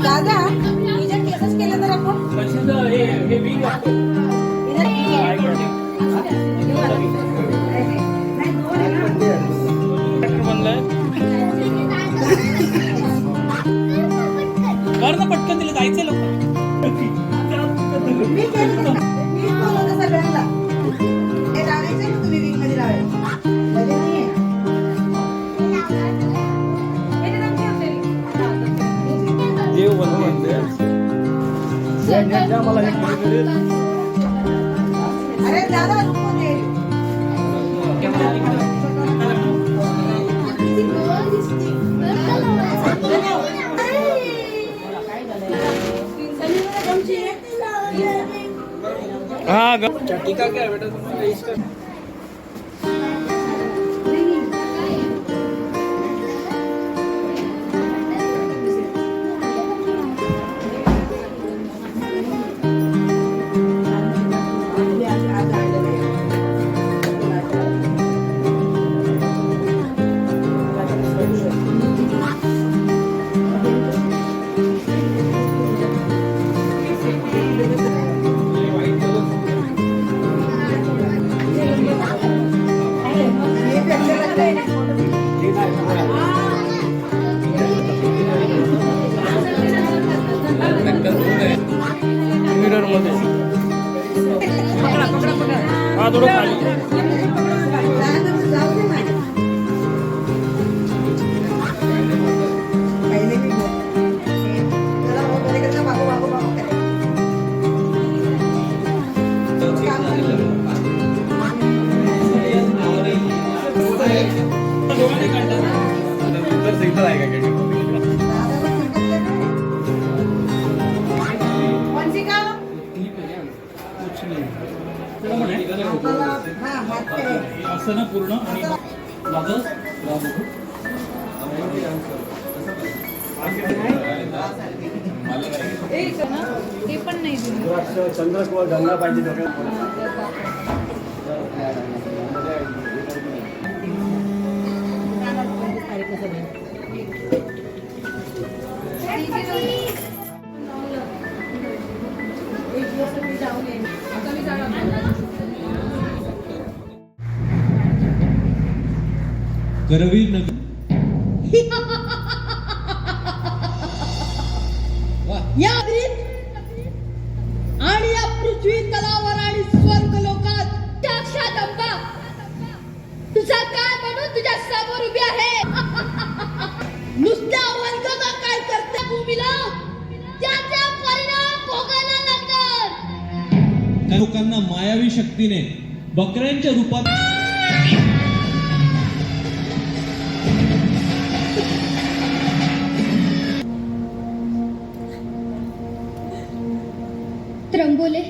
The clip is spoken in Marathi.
दादा तुझ्या केसच केलं तर आपण पटकन तिला जायचं लोक सगळ्यांना तुम्ही वीक मध्ये देव बनवते अरे दादा हाँ टीका क्या है बेटा तुमने इसका मिरर मध्ये हा थोडं खाली असं पूर्ण आणि ते पण नाही चंद्रकोर गंगा पाहिजे करवीर नगर या आणि या पृथ्वी तलावर आणि स्वर्ग लोकात साक्षात अंबा तुझा काय म्हणून तुझ्या समोर उभी आहे. नुसत्या वर्गाला काय करते भूमीला त्याचा परिणाम भोगायला लागणार. काही लोकांना मायावी शक्तीने बकऱ्यांच्या रूपात त्रंबोले